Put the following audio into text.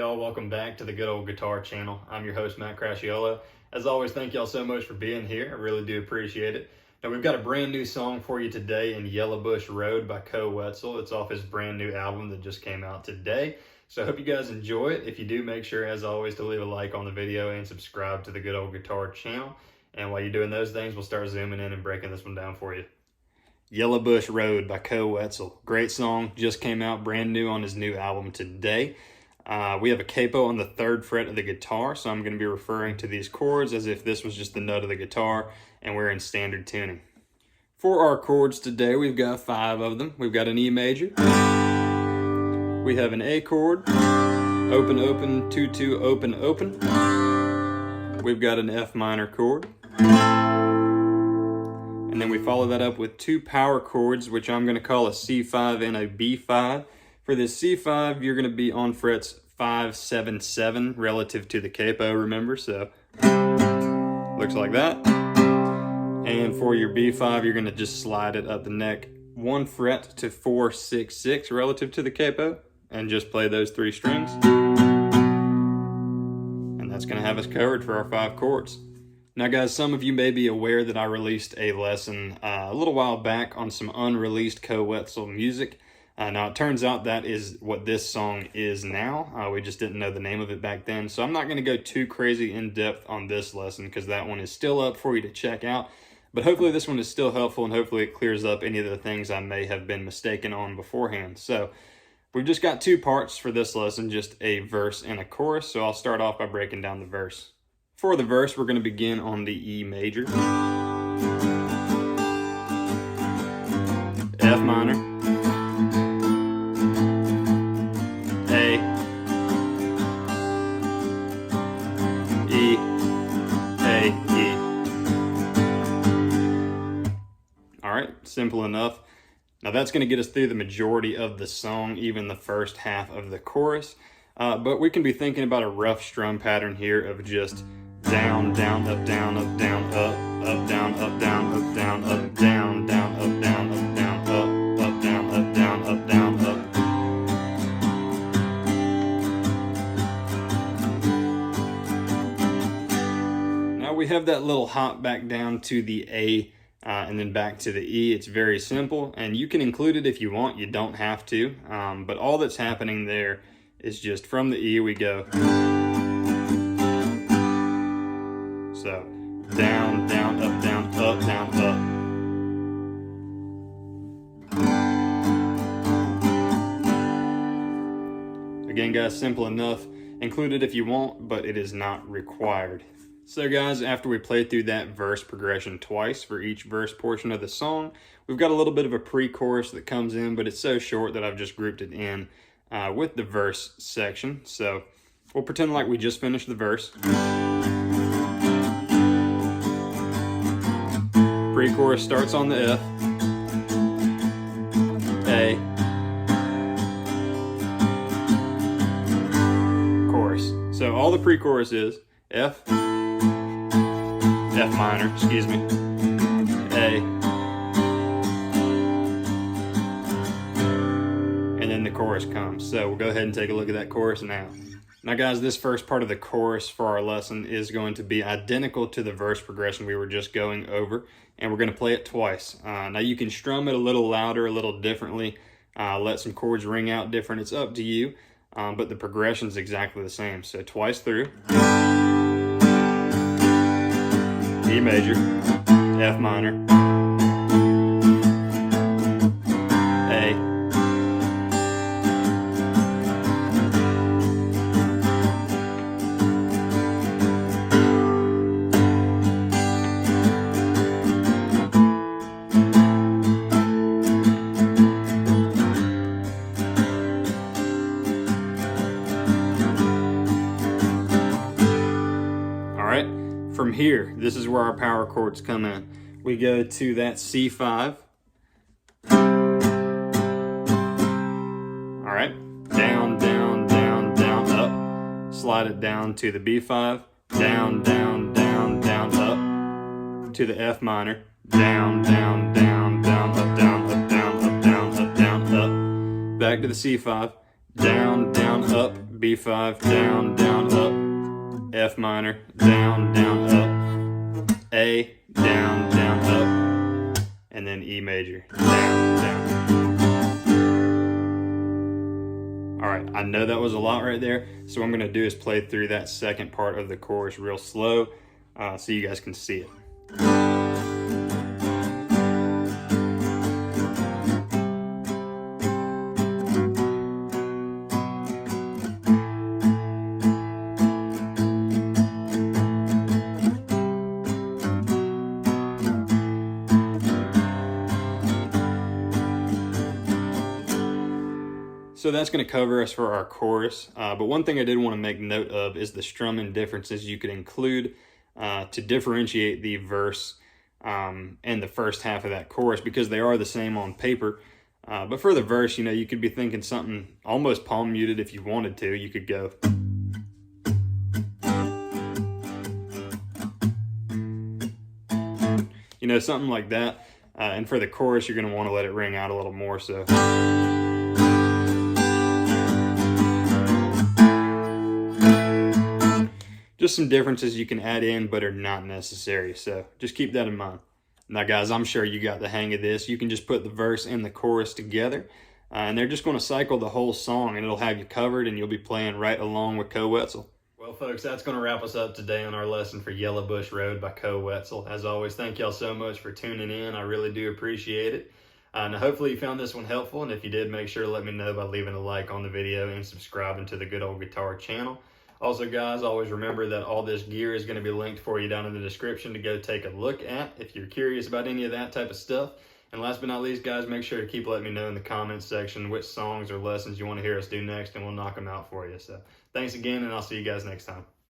y'all? Welcome back to the Good Old Guitar channel. I'm your host, Matt Crasciola. As always, thank y'all so much for being here. I really do appreciate it. Now, we've got a brand new song for you today in YellaBush Road by Koe Wetzel. It's off his brand new album that just came out today. So I hope you guys enjoy it. If you do, make sure, as always, to leave a like on the video and subscribe to the Good Old Guitar channel. And while you're doing those things, we'll start zooming in and breaking this one down for you. YellaBush Road by Koe Wetzel. Great song, just came out brand new on his new album today. We have a capo on the 3rd fret of the guitar, so I'm going to be referring to these chords as if this was just the nut of the guitar and we're in standard tuning. For our chords today, we've got 5 of them. We've got an E major, we have an A chord, open, open, 2-2, open, open. We've got an F minor chord. And then we follow that up with 2 power chords, which I'm going to call a C5 and a B5. For this C5, you're going to be on frets 5, 7, 7 relative to the capo, remember? So, looks like that. And for your B5, you're going to just slide it up the neck 1 fret to 4, 6, 6 relative to the capo, and just play those 3 strings. And that's going to have us covered for our 5 chords. Now guys, some of you may be aware that I released a lesson a little while back on some unreleased Koe Wetzel music. Now it turns out that is what this song is now. We just didn't know the name of it back then. So I'm not going to go too crazy in depth on this lesson because that one is still up for you to check out. But hopefully this one is still helpful and hopefully it clears up any of the things I may have been mistaken on beforehand. So we've just got 2 parts for this lesson, just a verse and a chorus. So I'll start off by breaking down the verse. For the verse, we're going to begin on the E major, F minor, A, E, A, E. All right, simple enough. Now that's going to get us through the majority of the song, even the first half of the chorus. But we can be thinking about a rough strum pattern here of just down, down, up, down, up, down, up, up, down, up, down, up, down, up, down, down, up, down, up, down, up, down, up, down, up, down, up. Now we have that little hop back down to the A and then back to the E. It's very simple, and you can include it if you want. You don't have to, but all that's happening there is just from the E we go. So, down, down, up, down, up, down, up. Again, guys, simple enough. Include it if you want, but it is not required. So, guys, after we play through that verse progression twice for each verse portion of the song, we've got a little bit of a pre-chorus that comes in, but it's so short that I've just grouped it in with the verse section. So, we'll pretend like we just finished the verse. Pre-chorus starts on the F, A, chorus. So all the pre-chorus is F, F minor, excuse me, A, and then the chorus comes. So we'll go ahead and take a look at that chorus now. Now guys, this first part of the chorus for our lesson is going to be identical to the verse progression we were just going over, and we're going to play it twice. Now you can strum it a little louder, a little differently, let some chords ring out different, it's up to you, but the progression is exactly the same. So twice through, E major, F minor, A, from here, this is where our power chords come in. We go to that C5. All right, down, down, down, down, up. Slide it down to the B5. Down, down, down, down, up. To the F minor. Down, down, down, down, up, down, up, down, up, down, up, down, up. Back to the C5. Down, down, up, B5, down, down, up, F minor, down, down, up, A, down, down, up, and then E major, down, down. All right, I know that was a lot right there, so what I'm gonna do is play through that second part of the chorus real slow so you guys can see it. So that's going to cover us for our chorus. But one thing I did want to make note of is the strumming differences you could include to differentiate the verse and the first half of that chorus, because they are the same on paper. But for the verse, you know, you could be thinking something almost palm muted if you wanted to. You could go. You know, something like that. And for the chorus, you're going to want to let it ring out a little more. So. Just some differences you can add in but are not necessary, so just keep that in mind. Now guys, I'm sure you got the hang of this. You can just put the verse and the chorus together and they're just going to cycle the whole song and it'll have you covered and you'll be playing right along with Koe Wetzel. Well folks, that's going to wrap us up today on our lesson for YellaBush Road by Koe Wetzel. As always, thank y'all so much for tuning in. I really do appreciate it. And hopefully you found this one helpful, and if you did, make sure to let me know by leaving a like on the video and subscribing to the Good Old Guitar channel. Also guys, always remember that all this gear is going to be linked for you down in the description to go take a look at if you're curious about any of that type of stuff. And last but not least guys, make sure to keep letting me know in the comments section which songs or lessons you want to hear us do next, and we'll knock them out for you. So thanks again, and I'll see you guys next time.